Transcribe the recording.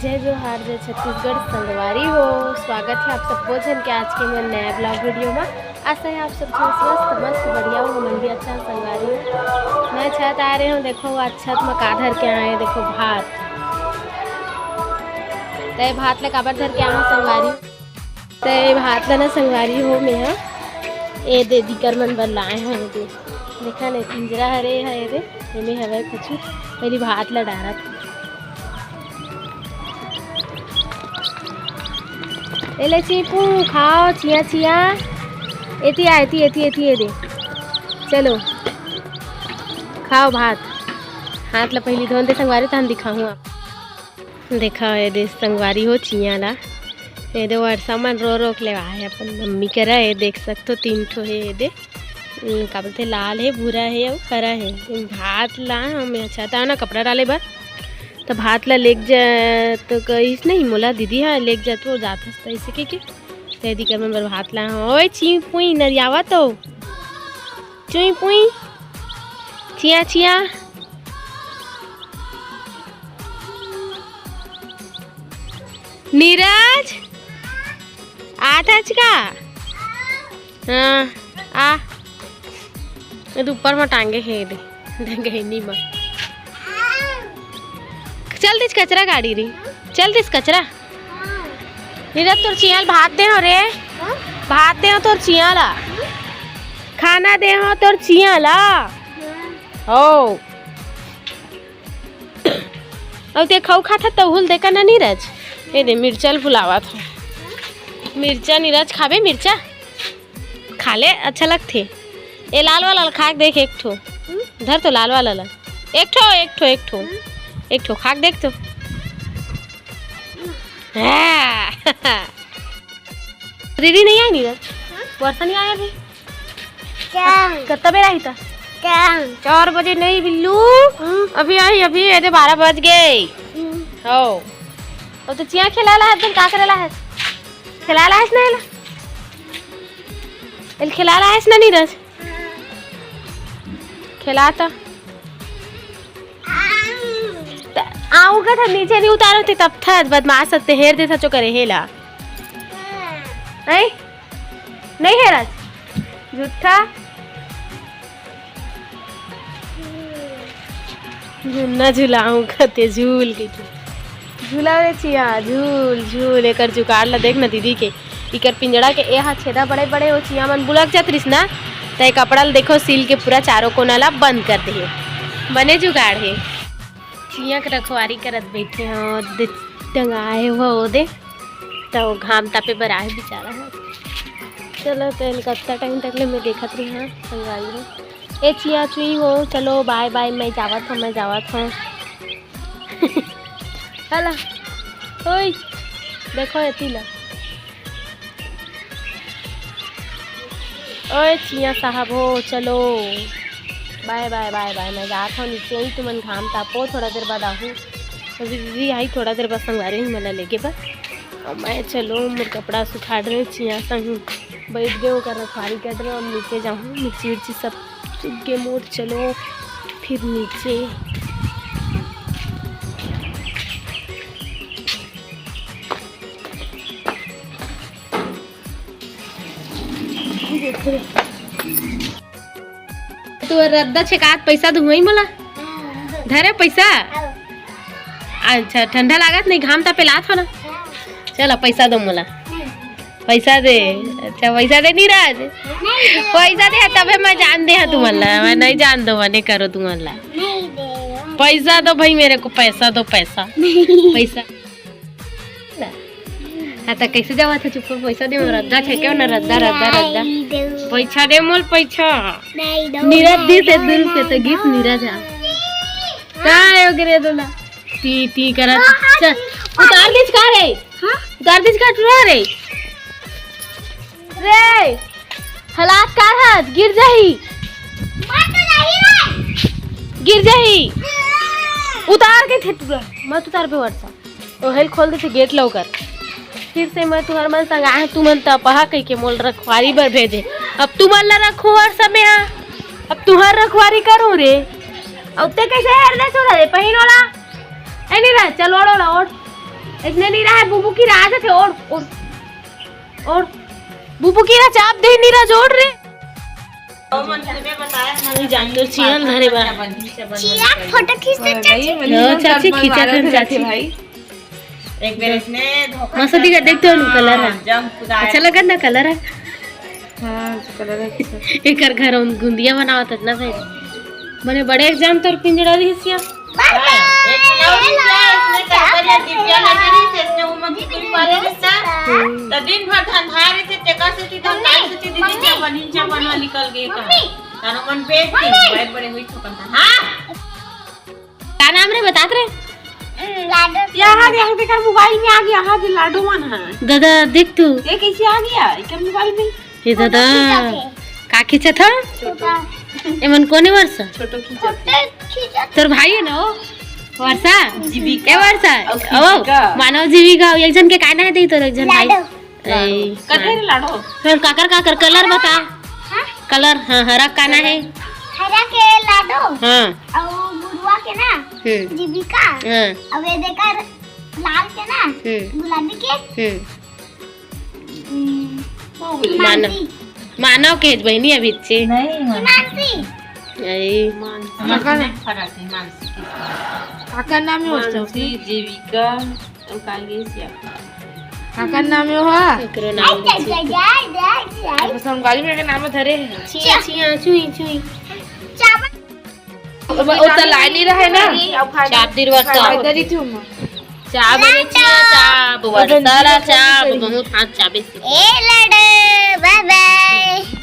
जय जोहार जय छत्तीसगढ़ संगवारी हो। स्वागत है आप सबको जन के आज के मेरे नया ब्लॉग वीडियो में। आशा है आप सब स्वस्थ मस्त बढ़िया हो, मन भी अच्छा संगवारी हो। मैं छत आ रहे हूँ, देखो आज छत में का धर के आए, देखो भात तय भात ला काबर धर के आए संगवारी तय भात ला ना संगवारी हो। मैं ए दे दिकर मन बर लाए हैं दे देखा नहीं पिंजरा हरे है रे एमे हवे कुछ मेरी भात ला डारत एले चीपू खाओ चिया चिया एती आती एती एती ए दे चलो खाओ भात। हाथ ला पहली धोन दे संगवारी तो हम दिखाऊँ आप देखा ये दे संगवारी हो चिया ला ये दे वर्षा मन रो रोक ले आए अपन मम्मी करा है देख सकते हो 3 ठो है ये दे का बोलते लाल है भूरा है और हरा है। भात ला हमें अच्छा था ना कपड़ा डाले बार तो भात ला लेक जा तो कहीस नहीं मोला दीदी हाँ लेक जा तो जात हंसता इसे के दीदी कर मन बर भात ला ओए ची पुई नरियावा तो चुई पुई चिया चिया नीरज आज का हाँ आ ऊपर में टांगे है दे नी में चल दिस कचरा गाड़ी री चल दिस कचरा नीरज तोर चियाल भात दे हो रे भात दे हो तोर चियाला खाना दे हो तोर चियाला ओ अब ते खाऊ खाता तहुल देखा ना नीरज ये दे मिर्चल फुलावा था मिर्चा नीरज खाबे मिर्चा खा ले अच्छा लगते ए लाल वाला खा देख एक ठो धर तो लाल वाला ला एक ठो खा देख तो दीदी नहीं आई नीरज वर्षा नहीं आया अभी कितना बेरा ही था 4 बजे नहीं बिल्लू अभी आई अभी 12 बज गए हो और तो चिया खिलाला है तुम का करेला है खिलाला है ना एल खिलाला है ना नीरज खिलाता आऊँगा था नीचे नहीं उतारो थे तब था बदमाश सकते हेर दे था जो करे हेला नहीं है राज झूठा झूलना झूलाऊंगा ते झूल के झूला रे चिया झूल झूल एक जुगाड़ ला देख ना दीदी के इकर पिंजड़ा के यहाँ छेदा बड़े बड़े हो चिया मन बुलक जात रिस ना तो कपड़ा देखो सील के पूरा चारों कोना ला बंद कर दे बने जुगाड़ है। चिया के रखवारी करत बैठे हैं टंगाए हो दे तो घाम तापे बर आए बेचारा है। चलो तो कत्ता टाइम तक ले मैं देखत रही हाँ संगवारी हो ए चिया चुई हो चलो बाय बाय मैं जावत हूँ हला ओए देखो एती ला ओए चिया साहब हो चलो बाय बाय बाय बाय मैं जात हूँ नीचे ही तुमन घाम तापो थोड़ा देर बाद आहूँ दीदी आई थोड़ा देर बाद संगवारी ही मला लेके बस और मैं चलो मेरे कपड़ा सुखा रहे चिया संग बैठ गए कर रखवारी कर रहे और नीचे जाऊँ मिर्ची विर्ची सब सूख गए मोट चलो फिर नीचे तू रद्दा छेकात पैसा दूंगी मोला धरे पैसा अच्छा ठंडा लागत नहीं घाम ता पेलात हो ना चलो पैसा दो मोला पैसा दे अच्छा पैसा दे नीरज पैसा दे तबे मैं जान दे तुम्हारा मैं नहीं जान दो मने करो तुम्हारा पैसा दो भाई मेरे को पैसा दो पैसा पैसा हाँ तो कैसे जावा था चुप पैसा दे रद्दा छेके ना रद्दा रद्दा रद्दा पैसा दे मोल पैसा नीरज दी से दूर से तो गिफ्ट नीरज है काय वगैरह दोला टी टी करा चल उतार दीज का रे हां उतार दीज का टुरा रे रे हालात का हाथ गिर जाही गिर जाही उतार के थे टुरा मत उतार पे वर्षा ओ हेल खोल दे से गेट लौकर फिर से मैं तुम्हार मन संग आए तुमन तपहा कह के मोल रखवारी बर भेजे अब तुमन ला रखो और समय अब तुहार रखवारी करूँ रे अब ते कैसे हेर दे छोड़ा रे पहिन वाला ए नहीं रहा चल ओढ़ इतने नहीं रहा है बुबू की राज थे और बुबू की राज चाप दे नहीं रहा जोड़ रे नहीं जान दो चियन धरे बा चिया फोटो खींचते चाची खींचा कर चाची भाई एक बार इसने धोखा मस्त दिखा देखते हो कलर है अच्छा लगा ना कलर है हां कलर है एक घर गुंदिया बनावत ना भाई मने बड़े एग्जाम तो पिंजड़ा दी हिस्सा एक इसने करकरिया दिव्या लगी से इसने उमगी की पाले रिश्ता तो दिन भर धंधारे से टेका से थी तो काल से थी दीदी क्या बनवा निकल गई का तानो मन पेट थी बड़े बड़े हुई ठोकन था हां क्या नाम रे बता रे लाडो यहाँ देखा मोबाइल में आ गया हां दे लाडो मन है दादा देख तू ये कैसे आ गया ये मोबाइल में ये दादा का खींचा था एमन कोने वर्षा छोटो खींचा तोर भाई है ना वो वर्षा जीविका ए वर्षा ओ मानव जीविका एक जन के काना है दे तोर एक जन भाई ए कते लाडो फिर काकर कलर बता कलर हां हरा काना है हरा के लाडो हां और गुरुआ के ना जीविका हां अब ये देखा लाल के ना गुलाबी के मानव मानव के बहनी अभी से नहीं मानसी ए मानसी फरक है मानसी काका नाम है उसका जीविका और कालगे से काका नाम है हो एकरो नाम जाए हम गाली में के नाम धरे छिया छिया चुई चुई चावल ओ त लाइन ही रहे ना चाप दिन वर्षा इधर ही थी चाप रे चाप वर्षा चाप बहुत हाथ चाबे ए लड़े बाय बाय